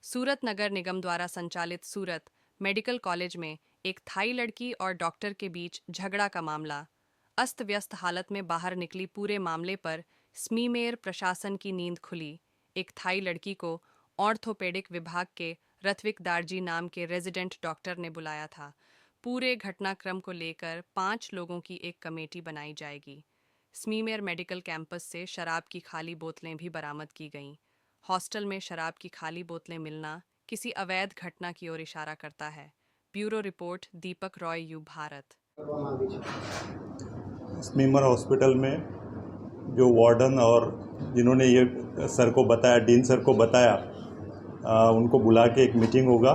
सूरत नगर निगम द्वारा संचालित सूरत medical college में एक थाई लड़की और डॉक्टर के बीच झगड़ा का मामला। अस्त व्यस्त हालत में बाहर निकली पूरे मामले पर स्मीमेर प्रशासन की नींद खुली। एक थाई लड़की को ऑर्थोपेडिक विभाग के रथविक दारजी नाम के रेजिडेंट डॉक्टर ने बुलाया था। पूरे घटनाक्रम को लेकर 5 लोगों की एक कमेटी बनाई जाएगी। स्मीमेर मेडिकल कैंपस से शराब की खाली बोतलें भी बरामद की गईं। हॉस्टल में शराब की खाली बोतलें मिलना किसी अवैध घटना की ओर इशारा करता है। Bureau report Deepak Roy, U Bharat. SMIMER hospital में जो वार्डन और जिन्होंने ये सर को बताया, डीन सर को बताया, उनको बुला के एक मीटिंग होगा।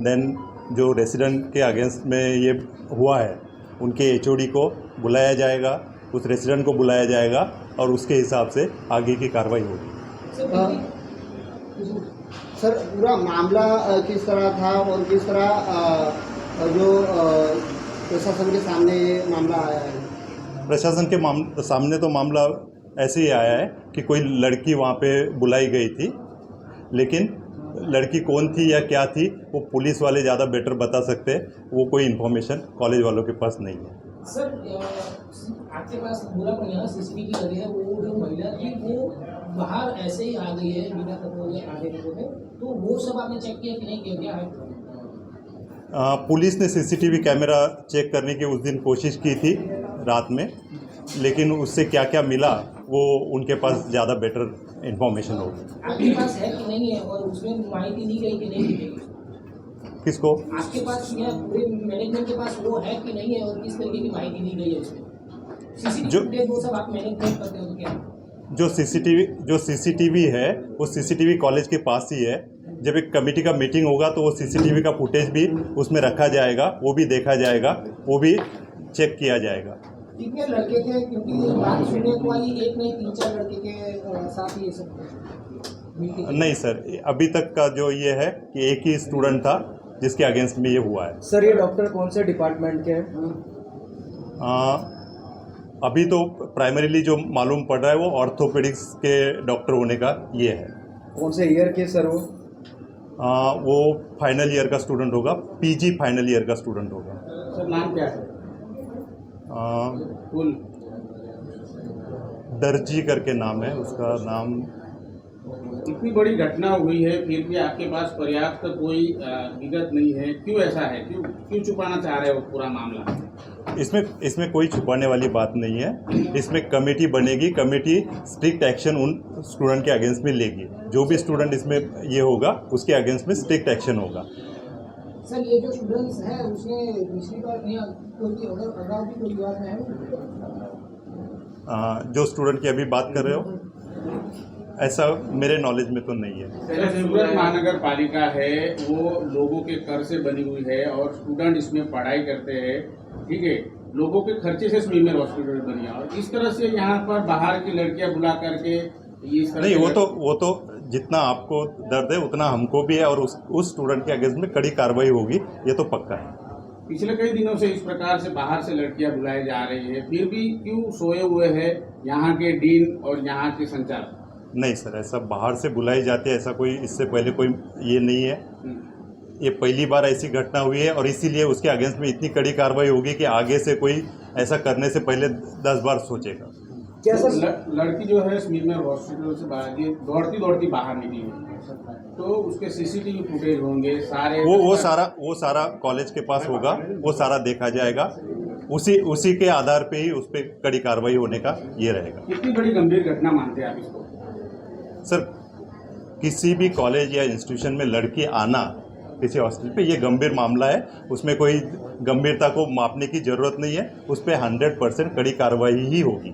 देन जो रेसिडेंट के अगेंस्ट में ये हुआ है उनके एचओडी को बुलाया जाएगा, उस रेसिडेंट को बुलाया जाएगा और उसके हिसाब से आगे की कार्रवाई होगी। सर पूरा मामला किस तरह था और किस तरह जो प्रशासन के सामने ये मामला आया है? प्रशासन के सामने तो मामला ऐसे ही आया है कि कोई लड़की वहाँ पे बुलाई गई थी, लेकिन लड़की कौन थी या क्या थी वो पुलिस वाले ज़्यादा बेटर बता सकते हैं। वो कोई इन्फॉर्मेशन कॉलेज वालों के पास नहीं है। सर आपके पास पूरा बढ़िया सीसीटीवी लगे है, वो जो महिला थी वो बाहर ऐसे ही आ गई है बिना आगे निकले, तो वो सब आपने चेक किया कि नहीं किया? क्या है पुलिस ने सीसीटीवी कैमरा चेक करने की उस दिन कोशिश की थी रात में, लेकिन उससे क्या क्या मिला वो उनके पास ज़्यादा बेटर इन्फॉर्मेशन होगी। आपके पास है कि नहीं है और उसमें माहिती दी गई कि नहीं दी गई? किसको? आपके पास या पूरे मैनेजमेंट के पास वो है कि नहीं है और किस तरीके की माहिती दी गई है उसमें? सीसीटीवी वो सब आप मैनेजमेंट करते हो तो क्या? जो सीसीटीवी है वो सीसीटीवी कॉलेज के पास ही है। जब एक कमेटी का मीटिंग होगा तो वो सीसीटीवी का फुटेज भी उसमें रखा जाएगा, वो भी देखा जाएगा, वो भी चेक किया जाएगा। कितने लड़के थे? क्योंकि बात सुनने को आई एक नहीं 3-4 लड़के के साथ ये सब नहीं सर, अभी तक का जो ये है कि एक ही स्टूडेंट था जिसके अगेंस्ट में ये हुआ है। सर ये डॉक्टर कौन से डिपार्टमेंट के हैं? अभी तो प्राइमरीली जो मालूम पड़ रहा है वो ऑर्थोपेडिक्स के डॉक्टर होने का ये है। कौन से ईयर के सर वो फाइनल ईयर का स्टूडेंट होगा, पीजी फाइनल ईयर का स्टूडेंट होगा। सर नाम क्या है? फुल दर्जी करके नाम है उसका। नाम इतनी बड़ी घटना हुई है फिर भी आपके पास पर्याप्त कोई विगत नहीं है, क्यों ऐसा है? क्यों छुपाना चाह रहे हो पूरा मामला? इसमें कोई छुपाने वाली बात नहीं है। इसमें कमेटी बनेगी, कमेटी स्ट्रिक्ट एक्शन उन स्टूडेंट के अगेंस्ट में लेगी। जो भी स्टूडेंट इसमें ये होगा उसके अगेंस्ट में स्ट्रिक्ट एक्शन होगा। सर ये जो स्टूडेंट्स हैं उसने पिछली बार कोई अगर भी कोई बात है? जो स्टूडेंट की अभी बात कर रहे हो ऐसा मेरे नॉलेज में तो नहीं है। सूरत महानगर पालिका है वो लोगों के कर से बनी हुई है और स्टूडेंट इसमें पढ़ाई करते हैं, ठीक है, लोगों के खर्चे से स्मीमेर हॉस्पिटल बनी है और इस तरह से यहाँ पर बाहर की लड़कियां बुला करके इस तरह नहीं, वो तो जितना आपको दर्द है उतना हमको भी है और उस स्टूडेंट के अगेंस्ट में कड़ी कार्रवाई होगी, ये तो पक्का है। पिछले कई दिनों से इस प्रकार से बाहर से लड़कियां बुलाई जा रही है, फिर भी क्यों सोए हुए हैं यहाँ के डीन और यहाँ के संचालक? नहीं सर, ऐसा बाहर से बुलाई जाती है ऐसा कोई इससे पहले कोई ये नहीं है। ये पहली बार ऐसी घटना हुई है और इसीलिए उसके अगेंस्ट में इतनी कड़ी कार्रवाई होगी कि आगे से कोई ऐसा करने से पहले 10 बार सोचेगा। क्या सर लड़की जो है स्मीमेर हॉस्पिटल से बाहर दौड़ती बाहर निकली है, तो उसके सीसीटीवी फुटेज होंगे सारे? वो सारा कॉलेज के पास होगा, वो सारा देखा जाएगा। उसी के आधार पे ही उस पर कड़ी कार्रवाई होने का ये रहेगा। कितनी बड़ी गंभीर घटना मानते हैं आप इसको? सर, किसी भी कॉलेज या इंस्टीट्यूशन में लड़की आना किसी हॉस्टल पे ये गंभीर मामला है, उसमें कोई गंभीरता को मापने की ज़रूरत नहीं है। उस पर 100% कड़ी कार्रवाई ही होगी।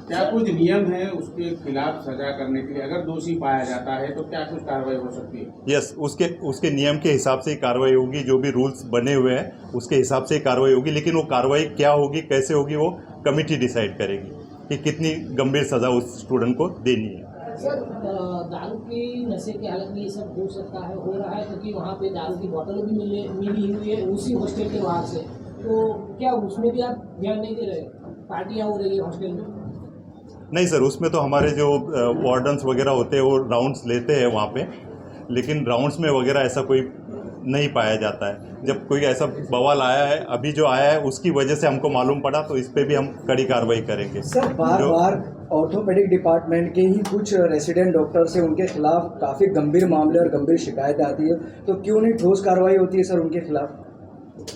क्या कुछ नियम है उसके खिलाफ सजा करने के लिए? अगर दोषी पाया जाता है तो क्या कुछ कार्रवाई हो सकती है? यस, उसके नियम के हिसाब से ही कार्रवाई होगी। जो भी रूल्स बने हुए हैं उसके हिसाब से ही कार्रवाई होगी, लेकिन वो कार्रवाई क्या होगी, कैसे होगी, वो कमेटी डिसाइड करेगी कि कितनी गंभीर सज़ा उस स्टूडेंट को देनी है। सर दारू की नशे की हालत में ये सब हो सकता है, हो रहा है, क्योंकि वहाँ पे दारू की बोतल भी मिली हुई है उसी हॉस्टल के बाहर से, तो क्या उसमें भी आप ध्यान नहीं दे रहे? पार्टियाँ हो रही है हॉस्टल में? नहीं सर, उसमें तो हमारे जो वार्डन्स वगैरह होते हैं वो राउंड्स लेते हैं वहाँ पे, लेकिन राउंड्स में वगैरह ऐसा कोई नहीं पाया जाता है। जब कोई ऐसा बवाल आया है, अभी जो आया है उसकी वजह से हमको मालूम पड़ा, तो इस पे भी हम कड़ी कार्रवाई करेंगे। सर बार बार ऑर्थोपेडिक डिपार्टमेंट के ही कुछ रेसिडेंट डॉक्टर से उनके खिलाफ काफ़ी गंभीर मामले और गंभीर शिकायत आती है, तो क्यों नहीं ठोस कार्रवाई होती है सर उनके खिलाफ?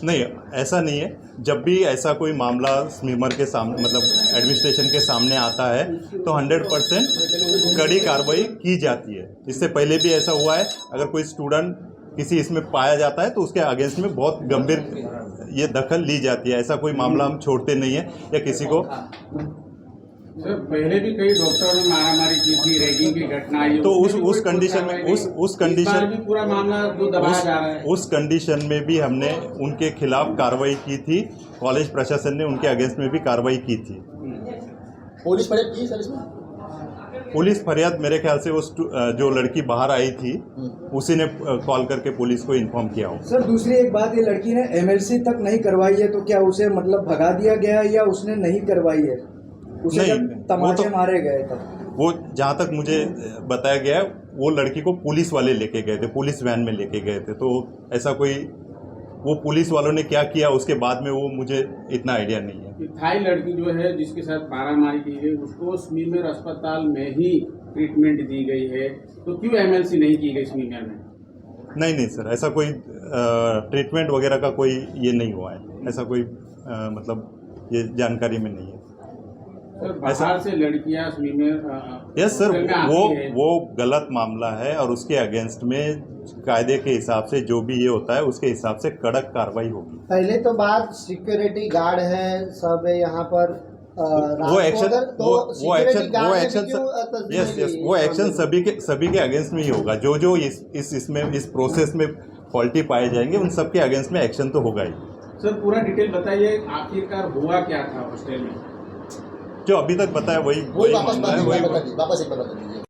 नहीं, ऐसा नहीं है। जब भी ऐसा कोई मामला स्मीमर के सामने मतलब एडमिनिस्ट्रेशन के सामने आता है तो 100% कड़ी कार्रवाई की जाती है। इससे पहले भी ऐसा हुआ है, अगर कोई स्टूडेंट किसी इसमें पाया जाता है तो उसके अगेंस्ट में बहुत गंभीर ये दखल ली जाती है। ऐसा कोई मामला हम छोड़ते नहीं है या किसी को। सर पहले भी कई डॉक्टरों ने मारामारी की थी, रैगिंग की घटना आई, तो उस कंडीशन में उस कंडीशन भी पूरा मामला जो दबाया जा रहा है, उस कंडीशन में भी हमने उनके खिलाफ कार्रवाई की थी। कॉलेज प्रशासन ने उनके अगेंस्ट में भी कार्रवाई की थी। पुलिस फरियाद की सर इसमें? पुलिस फरियाद मेरे ख्याल से जो लड़की बाहर आई थी उसी ने कॉल करके पुलिस को इन्फॉर्म किया हो। सर दूसरी एक बात, ये लड़की ने MLC तक नहीं करवाई है, तो क्या उसे मतलब भगा दिया गया है या उसने नहीं करवाई है? उसे नहीं, जब तमाचे मारे गए तब वो जहाँ तक मुझे बताया गया है, वो लड़की को पुलिस वाले लेके गए थे, पुलिस वैन में लेके गए थे। तो ऐसा कोई वो पुलिस वालों ने क्या किया उसके बाद में वो मुझे इतना आइडिया नहीं है। थाई लड़की जो है जिसके साथ मारामारी की गई उसको स्मीमेर अस्पताल में ही ट्रीटमेंट दी गई है, तो क्यों MLC नहीं की गई स्मीमेर में? नहीं सर, ऐसा कोई ट्रीटमेंट वगैरह का कोई ये नहीं हुआ है। ऐसा कोई मतलब ये जानकारी में नहीं है। सर बाहर से लड़कियां स्मीमेर यस सर, में आती है। वो गलत मामला है और उसके अगेंस्ट में कायदे के हिसाब से जो भी ये होता है उसके हिसाब से कड़क कार्रवाई होगी। पहले तो बात सिक्योरिटी गार्ड है सब है यहाँ पर वो एक्शन सभी के अगेंस्ट में ही होगा। जो इस प्रोसेस में फॉल्टी पाए जाएंगे उन सब के अगेंस्ट में एक्शन तो होगा ही। सर पूरा डिटेल बताइए, आखिरकार हुआ क्या था हॉस्टल में? जो अभी तक बताया वही वापस मामला है, वही एक बार बता दीजिए।